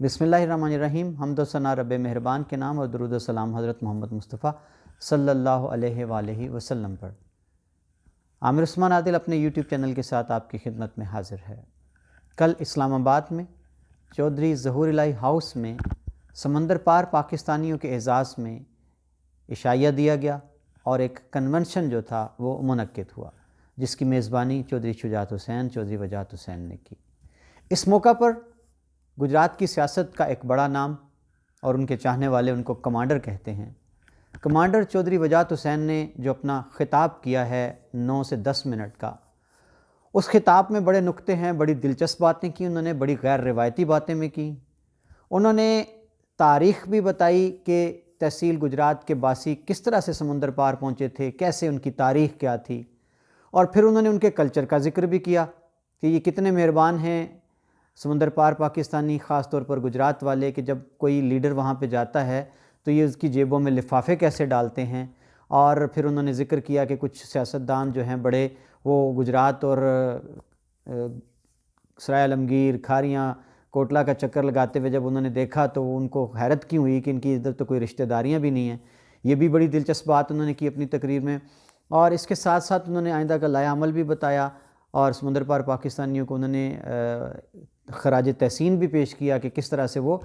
بسم اللہ الرحمن الرحیم. حمد و ثنا رب مہربان کے نام اور درود و سلام حضرت محمد مصطفیٰ صلی اللہ علیہ وآلہ وسلم پر. عامر عثمان عادل اپنے یوٹیوب چینل کے ساتھ آپ کی خدمت میں حاضر ہے. کل اسلام آباد میں چودھری ظہور الہی ہاؤس میں سمندر پار پاکستانیوں کے اعزاز میں عشائیہ دیا گیا اور ایک کنونشن جو تھا وہ منعقد ہوا، جس کی میزبانی چودھری شجاعت حسین چودھری وجاہت حسین نے کی. اس موقع پر گجرات کی سیاست کا ایک بڑا نام اور ان کے چاہنے والے ان کو کمانڈر کہتے ہیں، کمانڈر چودھری وجاہت حسین نے جو اپنا خطاب کیا ہے 9 سے 10 منٹ کا، اس خطاب میں بڑے نکتے ہیں، بڑی دلچسپ باتیں کی انہوں نے، بڑی غیر روایتی باتیں میں کی. انہوں نے تاریخ بھی بتائی کہ تحصیل گجرات کے باسی کس طرح سے سمندر پار پہنچے تھے، کیسے ان کی تاریخ کیا تھی، اور پھر انہوں نے ان کے کلچر کا ذکر بھی کیا کہ یہ کتنے مہربان ہیں سمندر پار پاکستانی، خاص طور پر گجرات والے، کہ جب کوئی لیڈر وہاں پہ جاتا ہے تو یہ اس کی جیبوں میں لفافے کیسے ڈالتے ہیں. اور پھر انہوں نے ذکر کیا کہ کچھ سیاستدان جو ہیں بڑے، وہ گجرات اور سرائے عالمگیر، کھاریاں، کوٹلہ کا چکر لگاتے ہوئے جب انہوں نے دیکھا تو ان کو حیرت کیوں ہوئی کہ ان کی ادھر تو کوئی رشتہ داریاں بھی نہیں ہیں. یہ بھی بڑی دلچسپ بات انہوں نے کی اپنی تقریر میں. اور اس کے ساتھ ساتھ انہوں نے آئندہ کا لائحہ عمل بھی بتایا اور سمندر پار پاکستانیوں کو انہوں نے خراج تحسین بھی پیش کیا کہ کس طرح سے وہ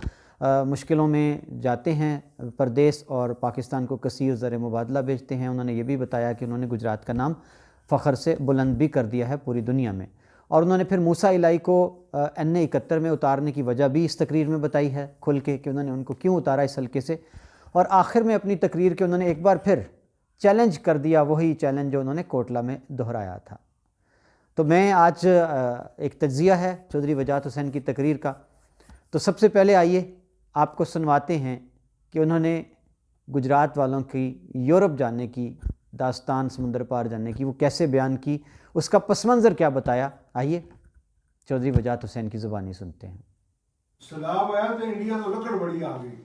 مشکلوں میں جاتے ہیں پردیس اور پاکستان کو کثیر زر مبادلہ بھیجتے ہیں. انہوں نے یہ بھی بتایا کہ انہوں نے گجرات کا نام فخر سے بلند بھی کر دیا ہے پوری دنیا میں. اور انہوں نے پھر موسیٰ الہی کو NA-71 میں اتارنے کی وجہ بھی اس تقریر میں بتائی ہے کھل کے کہ انہوں نے ان کو کیوں اتارا اس حلقے سے. اور آخر میں اپنی تقریر کے انہوں نے ایک بار پھر چیلنج کر دیا، وہی چیلنج جو انہوں نے کوٹلہ میں دہرایا تھا. تو میں آج ایک تجزیہ ہے چودھری وجاہت حسین کی تقریر کا. تو سب سے پہلے آئیے آپ کو سنواتے ہیں کہ انہوں نے گجرات والوں کی یورپ جانے کی داستان، سمندر پار جانے کی، وہ کیسے بیان کی، اس کا پس منظر کیا بتایا. آئیے چودھری وجاہت حسین کی زبانی سنتے ہیں. سلام آیا تو انڈیا تو لکڑ بڑی آ گئی،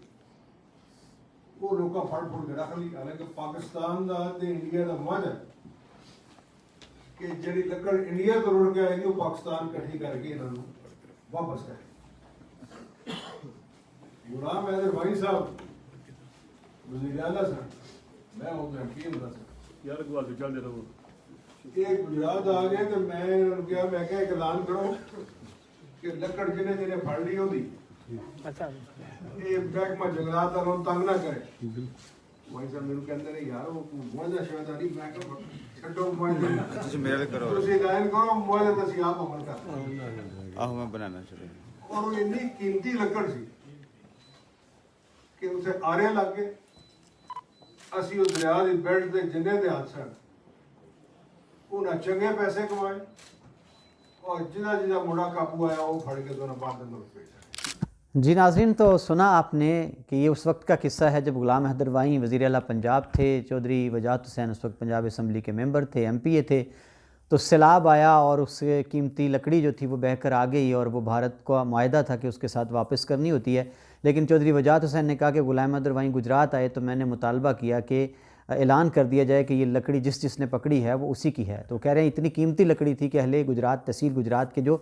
وہ لوکا پھڑ پھڑ کے رکھ لی. حالانکہ پاکستان دا تے انڈیا دا مجھ ہے کہ جڑی لکڑ انڈیا تو رڑ کے آئے گی وہ پاکستان کٹھی کر کے انہوں نے واپس کرے. غلام حیدر بھائی صاحب وزیر اعلیٰ سن، میں وہ MP ہوں سر، یار کو آگے چل دے رہا ایک گجرات آ گئے تو میں انہوں نے کہا، میں کہا ایک اعلان کرو کہ لکڑ جنہیں جنہیں پھڑ لی ہو دی یہ محکمہ جنگلات والوں تنگ نہ کرے. بھائی صاحب میرے کہندے نے یار وہ معاہدہ شاہدہ نہیں، میں کہا چھڈو معاہدے تسی میل کرو، تسی اعلان کرو معاہدے تسی آپ عمل کر آہو میں بنانا چاہیے. اور وہ اتنی قیمتی لکڑ سی کہ اسے آرے لگ گئے. اسی اس دریا دی بیلٹ دے جنہیں دے ہاتھ سن انہیں چنگے پیسے کمائے اور جنہ جنہ مڑا قابو آیا وہ پھڑ کے دونوں بعد ملک پیش. جی ناظرین، تو سنا آپ نے کہ یہ اس وقت کا قصہ ہے جب غلام حیدر وائیں وزیر اعلیٰ پنجاب تھے، چودھری وجاہت حسین اس وقت پنجاب اسمبلی کے ممبر تھے، MPA تھے. تو سیلاب آیا اور اس سے قیمتی لکڑی جو تھی وہ بہہ کر آ گئی اور وہ بھارت کا معاہدہ تھا کہ اس کے ساتھ واپس کرنی ہوتی ہے. لیکن چودھری وجاہت حسین نے کہا کہ غلام حیدر وائیں گجرات آئے تو میں نے مطالبہ کیا کہ اعلان کر دیا جائے کہ یہ لکڑی جس نے پکڑی ہے وہ اسی کی ہے. تو کہہ رہے ہیں اتنی قیمتی لکڑی تھی کہ اہل گجرات، تحصیل گجرات کے جو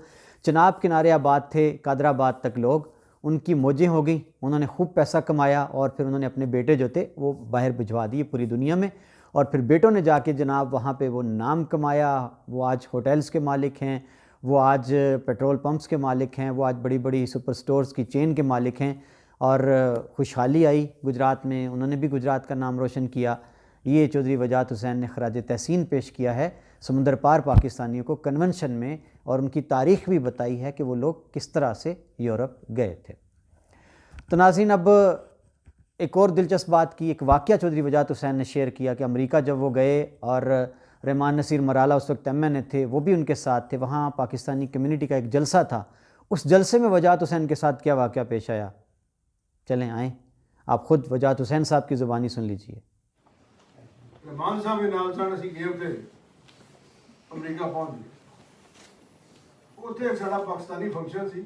چناب کنارے آباد تھے، قادر آباد تک لوگ، ان کی موجیں ہو گئیں. انہوں نے خوب پیسہ کمایا اور پھر انہوں نے اپنے بیٹے جو تھے وہ باہر بھجوا دیے پوری دنیا میں. اور پھر بیٹوں نے جا کے جناب وہاں پہ وہ نام کمایا، وہ آج ہوٹلز کے مالک ہیں، وہ آج پیٹرول پمپس کے مالک ہیں، وہ آج بڑی بڑی سپر سٹورز کی چین کے مالک ہیں. اور خوشحالی آئی گجرات میں، انہوں نے بھی گجرات کا نام روشن کیا. یہ چودھری وجاہت حسین نے خراج تحسین پیش کیا ہے سمندر پار پاکستانیوں کو کنونشن میں، اور ان کی تاریخ بھی بتائی ہے کہ وہ لوگ کس طرح سے یورپ گئے تھے. تو ناظرین، اب ایک اور دلچسپ بات کی، ایک واقعہ چودھری وجاہت حسین نے شیئر کیا کہ امریکہ جب وہ گئے اور رحمان نصیر مرالا اس وقت MNA تھے، وہ بھی ان کے ساتھ تھے، وہاں پاکستانی کمیونٹی کا ایک جلسہ تھا. اس جلسے میں وجاہت حسین کے ساتھ کیا واقعہ پیش آیا، چلیں آئیں آپ خود وجاہت حسین صاحب کی زبانی سن لیجئے. رحمان صاحب کے نال سن اسی گئے تھے امریکہ پہنچ گئے. اتنے ایک ساڑا پاکستانی فنکشن سی،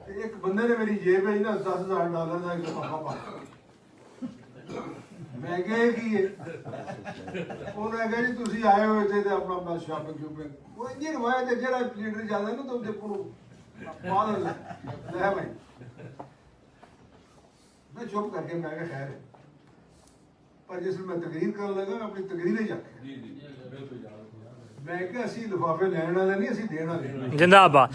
ایک بندے نے میری جیب میں نا $10,000 کا ایک لفافہ پا میں کہے کہ انہوں نے کہا جی تسی آئے ہوئے تھے اپنا شاپنگ شوپنگ وہ انجی روایت ہے جڑا لیڈر جاتا ہے نا تو دیکھو پاگل لے بھائی میں چپ کر کے میں کہ خیر ہے پر جس میں تقریر کرنے لگا اپنی تقریر ہی جاتے میں کہ اسی لفافے لین والے نہیں اسی دین والے زندہ آباد۔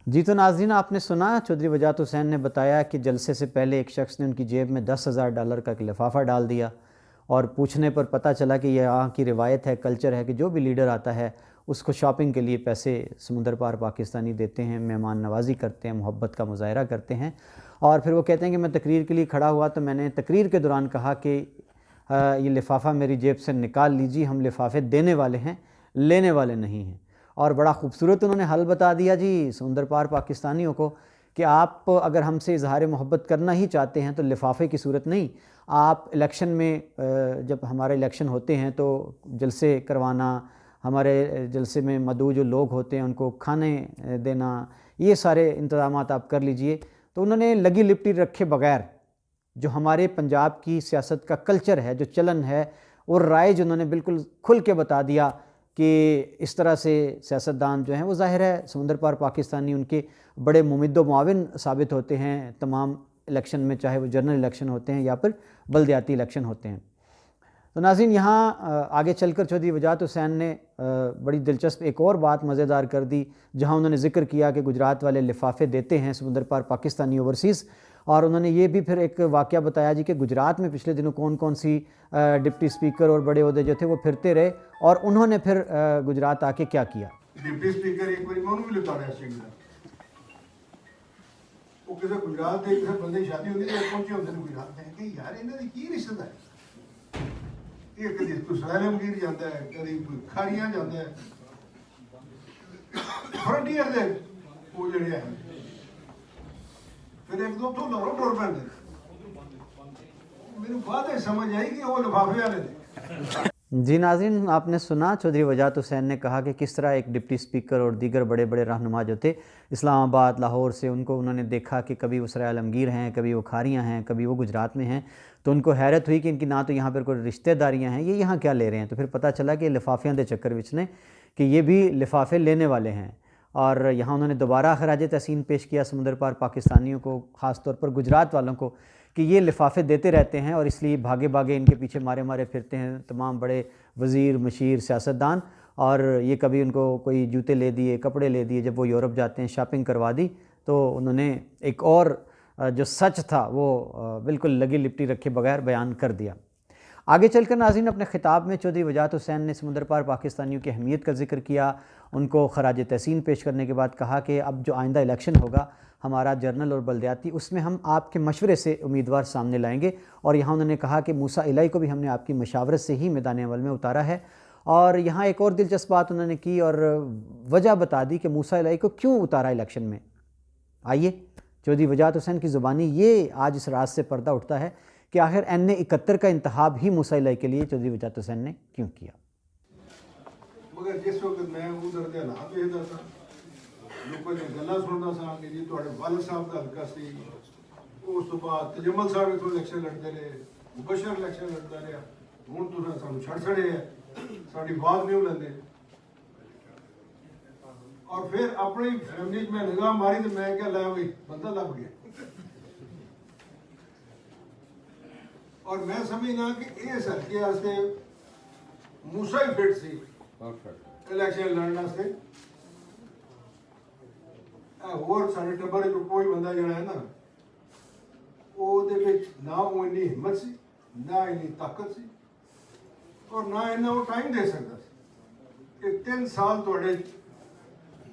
جی تو ناظرین آپ نے سنا چودھری وجاہت حسین نے بتایا کہ جلسے سے پہلے ایک شخص نے ان کی جیب میں $10,000 کا ایک لفافہ ڈال دیا اور پوچھنے پر پتہ چلا کہ یہ یہاں کی روایت ہے، کلچر ہے کہ جو بھی لیڈر آتا ہے اس کو شاپنگ کے لیے پیسے سمندر پار پاکستانی دیتے ہیں، مہمان نوازی کرتے ہیں، محبت کا مظاہرہ کرتے ہیں، اور پھر وہ کہتے ہیں کہ میں تقریر کے لیے کھڑا ہوا تو میں نے تقریر کے دوران کہا کہ یہ لفافہ میری جیب سے نکال لیجیے، ہم لفافے دینے والے ہیں، لینے والے نہیں ہیں۔ اور بڑا خوبصورت انہوں نے حل بتا دیا جی سمندر پار پاکستانیوں کو کہ آپ اگر ہم سے اظہار محبت کرنا ہی چاہتے ہیں تو لفافے کی صورت نہیں، آپ الیکشن میں جب ہمارے الیکشن ہوتے ہیں تو جلسے کروانا، ہمارے جلسے میں مدعو جو لوگ ہوتے ہیں ان کو کھانے دینا، یہ سارے انتظامات آپ کر لیجئے۔ تو انہوں نے لگی لپٹی رکھے بغیر جو ہمارے پنجاب کی سیاست کا کلچر ہے، جو چلن ہے، اور رائج انہوں نے بالکل کھل کے بتا دیا کہ اس طرح سے سیاستدان جو ہیں وہ ظاہر ہے سمندر پار پاکستانی ان کے بڑے ممد و معاون ثابت ہوتے ہیں تمام الیکشن میں، چاہے وہ جنرل الیکشن ہوتے ہیں یا پھر بلدیاتی الیکشن ہوتے ہیں۔ تو ناظرین یہاں آگے چل کر چودھری وجاہت حسین نے بڑی دلچسپ ایک اور بات مزیدار کر دی، جہاں انہوں نے ذکر کیا کہ گجرات والے لفافے دیتے ہیں سمندر پار پاکستانی اوورسیز، اور انہوں نے یہ بھی پھر ایک واقعہ بتایا جی کہ گجرات میں پچھلے دنوں کون کون سی ڈپٹی اسپیکر اور بڑے عہدے جو تھے وہ پھرتے رہے، اور انہوں نے پھر گجرات آ کے کیا کیا۔ ڈپٹی اسپیکر ایک بار میں بھی لتا رہا ہے وہ کسی گجرات دے کسی بندے شادی ہوتی ہے پہنچے ہوتے ہیں گجرات میں کہ یار انہوں نے کی رشتہ ہے، یہ کدی کوئی سہیل مغیر جاتا ہے، کدی کوئی کھاریاں جاتا ہے، فرنٹیئر دے وہ جڑے ہیں پھر ایک دو تو لڑو ٹور پہ میرے بات سمجھ آئی کہ وہ لفافے والے تھے۔ جی ناظرین آپ نے سنا چودھری وجاہت حسین نے کہا کہ کس طرح ایک ڈپٹی اسپیکر اور دیگر بڑے بڑے رہنما جو تھے اسلام آباد لاہور سے، ان کو انہوں نے دیکھا کہ کبھی وہ سرائے عالمگیر ہیں، کبھی وہ کھاریاں ہیں، کبھی وہ گجرات میں ہیں، تو ان کو حیرت ہوئی کہ ان کی نہ تو یہاں پر کوئی رشتہ داریاں ہیں، یہ یہاں کیا لے رہے ہیں۔ تو پھر پتہ چلا کہ لفافیاں دے چکر وچ نے کہ یہ بھی لفافے لینے والے ہیں، اور یہاں انہوں نے دوبارہ خراج تحسین پیش کیا سمندر پار پاکستانیوں کو، خاص طور پر گجرات والوں کو، کہ یہ لفافے دیتے رہتے ہیں اور اس لیے بھاگے بھاگے ان کے پیچھے مارے مارے پھرتے ہیں تمام بڑے وزیر، مشیر، سیاستدان، اور یہ کبھی ان کو کوئی جوتے لے دیے، کپڑے لے دیے، جب وہ یورپ جاتے ہیں شاپنگ کروا دی، تو انہوں نے ایک اور جو سچ تھا وہ بالکل لگی لپٹی رکھے بغیر بیان کر دیا۔ آگے چل کر ناظرین اپنے خطاب میں چودھری وجاہت حسین نے سمندر پار پاکستانیوں کی اہمیت کا ذکر کیا، ان کو خراج تحسین پیش کرنے کے بعد کہا کہ اب جو آئندہ الیکشن ہوگا ہمارا جرنل اور بلدیاتی، اس میں ہم آپ کے مشورے سے امیدوار سامنے لائیں گے، اور یہاں انہوں نے کہا کہ موسیٰ الہی کو بھی ہم نے آپ کی مشاورت سے ہی میدان عمل میں اتارا ہے، اور یہاں ایک اور دلچسپ بات انہوں نے کی اور وجہ بتا دی کہ موسیٰ الہی کو کیوں اتارا الیکشن میں۔ آئیے چودھری وجاہت حسین کی زبانی یہ آج اس راز سے پردہ اٹھتا ہے کہ آخر N71 کا انتخاب ہی موسیٰ الہی کے لیے چودھری وجاہت حسین نے کیوں کیا۔ مگر جس وقت میں ادھر دے حالات ویکھدا سا، لوگوں نے گلاں سندا سا کہ جی تہاڈے والد صاحب دا حلقہ سی، اس تو بعد تجمل صاحب اتوں الیکشن لڑتے رہے، مبشر الیکشن لڑتا رہا، ہن تساں سانوں چھڑ چھڑے ہے، ساڈی بات نہیں لیندے، اور پھر اپنی فیملی میں نگاہ ماری تو میں کیا لیا بھائی بندہ لب گیا، اور میں سمجھنا کہ اس حلقے واسطے موسیٰ ہی فٹ سی الیکشن لڑنے واسطے۔ اور سارے ٹبر کوئی بندہ جڑا ہے نا وہ نہ اینی ہمت سی، نہ اینی طاقت سی، اور نہ اینا وہ ٹائم دے سکتا سی کہ 3 سال تھوڑے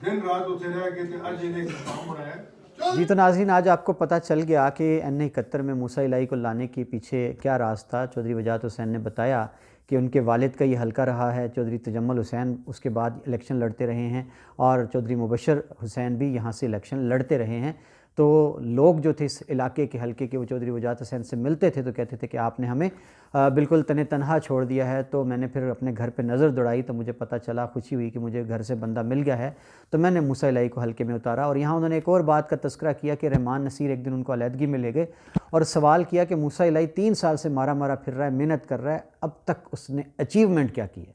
دن رات اتنے رہ کے اج انہیں کام بنایا۔ جی تو ناظرین آج آپ کو پتہ چل گیا کہ N71 میں موسیٰ الہی کو لانے کے پیچھے کیا راز تھا۔ چودھری وجاہت حسین نے بتایا کہ ان کے والد کا یہ حلقہ رہا ہے، چودھری تجمل حسین اس کے بعد الیکشن لڑتے رہے ہیں، اور چودھری مبشر حسین بھی یہاں سے الیکشن لڑتے رہے ہیں، تو لوگ جو تھے اس علاقے کے حلقے کے وہ چودھری وجاہت حسین سے ملتے تھے تو کہتے تھے کہ آپ نے ہمیں بالکل تنہا چھوڑ دیا ہے۔ تو میں نے پھر اپنے گھر پہ نظر دوڑائی تو مجھے پتہ چلا، خوشی ہوئی کہ مجھے گھر سے بندہ مل گیا ہے، تو میں نے موسیٰ الہی کو حلقے میں اتارا۔ اور یہاں انہوں نے ایک اور بات کا تذکرہ کیا کہ رحمان نصیر ایک دن ان کو علیحدگی میں لے گئے اور سوال کیا کہ موسیٰ الہی 3 سال سے مارا مارا پھر رہا ہے، محنت کر رہا ہے، اب تک اس نے اچیومنٹ کیا کی ہے؟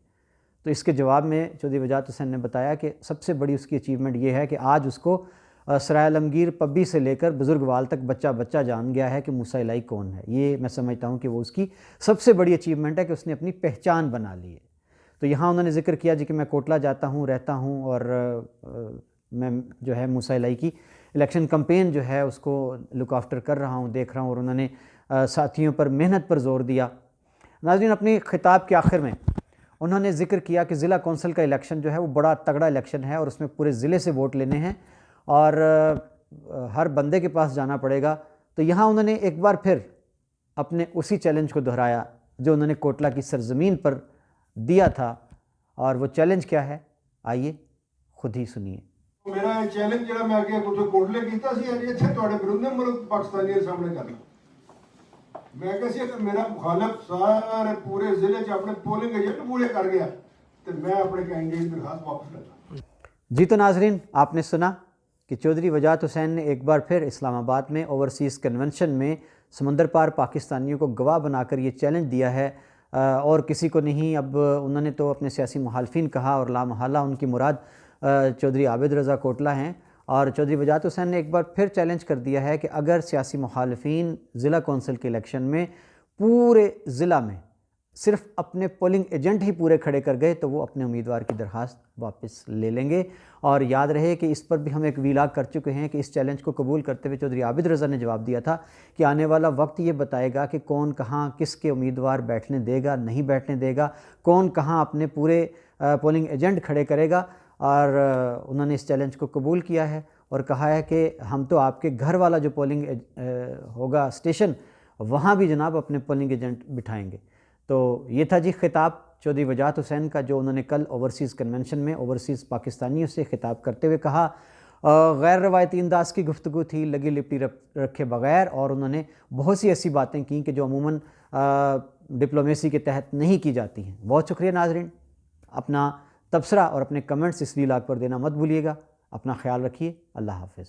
تو اس کے جواب میں چودھری وجاہت حسین نے بتایا کہ سب سے بڑی اس کی اچیومنٹ یہ ہے کہ آج اس کو سرائے عالمگیر پبی سے لے کر بزرگ وال تک بچہ بچہ جان گیا ہے کہ موسیٰ الہی کون ہے. یہ میں سمجھتا ہوں کہ وہ اس کی سب سے بڑی اچیومنٹ ہے کہ اس نے اپنی پہچان بنا لی ہے. تو یہاں انہوں نے ذکر کیا جی کہ میں کوٹلہ جاتا ہوں، رہتا ہوں، اور میں جو ہے موسیٰ الہی کی الیکشن کمپین جو ہے اس کو لک آفٹر کر رہا ہوں، دیکھ رہا ہوں، اور انہوں نے ساتھیوں پر محنت پر زور دیا. ناظرین، اپنی خطاب کے آخر میں انہوں نے ذکر کیا کہ ضلع کونسل کا الیکشن جو ہے وہ بڑا تگڑا الیکشن ہے، اور اس میں پورے ضلع سے ووٹ لینے ہیں اور ہر بندے کے پاس جانا پڑے گا. تو یہاں انہوں نے ایک بار پھر اپنے اسی چیلنج کو دہرایا جو انہوں نے کوٹلہ کی سرزمین پر دیا تھا، اور وہ چیلنج کیا ہے آئیے خود ہی سنیے. میرا چیلنج جڑا میں اگے کچھ کوٹلے کیتا سی اج اتنے تواڈے برندے ملک پاکستانی کے سامنے کرنا. میں کہا سی کہ میرا مخالف سارے پورے ضلع چ اپنے پولنگ ایجنٹ پورے کر گیا تو میں اپنے کینڈیڈیٹ درخواست واپس لیتا. جی تو ناظرین، آپ نے سنا کہ چودھری وجاہت حسین نے ایک بار پھر اسلام آباد میں اوورسیز کنونشن میں سمندر پار پاکستانیوں کو گواہ بنا کر یہ چیلنج دیا ہے، اور کسی کو نہیں. اب انہوں نے تو اپنے سیاسی مخالفین کہا، اور لامحالہ ان کی مراد چودھری عابد رضا کوٹلہ ہیں. اور چودھری وجاہت حسین نے ایک بار پھر چیلنج کر دیا ہے کہ اگر سیاسی مخالفین ضلع کونسل کے الیکشن میں پورے ضلع میں صرف اپنے پولنگ ایجنٹ ہی پورے کھڑے کر گئے تو وہ اپنے امیدوار کی درخواست واپس لے لیں گے. اور یاد رہے کہ اس پر بھی ہم ایک ویلاگ کر چکے ہیں کہ اس چیلنج کو قبول کرتے ہوئے چودھری عابد رضا نے جواب دیا تھا کہ آنے والا وقت یہ بتائے گا کہ کون کہاں کس کے امیدوار بیٹھنے دے گا، نہیں بیٹھنے دے گا، کون کہاں اپنے پورے پولنگ ایجنٹ کھڑے کرے گا. اور انہوں نے اس چیلنج کو قبول کیا ہے اور کہا ہے کہ ہم تو آپ کے گھر والا جو پولنگ ہوگا اسٹیشن، وہاں بھی جناب اپنے پولنگ ایجنٹ بٹھائیں گے. تو یہ تھا جی خطاب چودھری وجاہت حسین کا جو انہوں نے کل اوورسیز کنونشن میں اوورسیز پاکستانیوں سے خطاب کرتے ہوئے کہا. غیر روایتی انداز کی گفتگو تھی، لگی لپٹی رکھے بغیر، اور انہوں نے بہت سی ایسی باتیں کیں کہ جو عموماً ڈپلومیسی کے تحت نہیں کی جاتی ہیں. بہت شکریہ ناظرین. اپنا تبصرہ اور اپنے کمنٹس اس ویلاگ پر دینا مت بھولیے گا. اپنا خیال رکھیے. اللہ حافظ.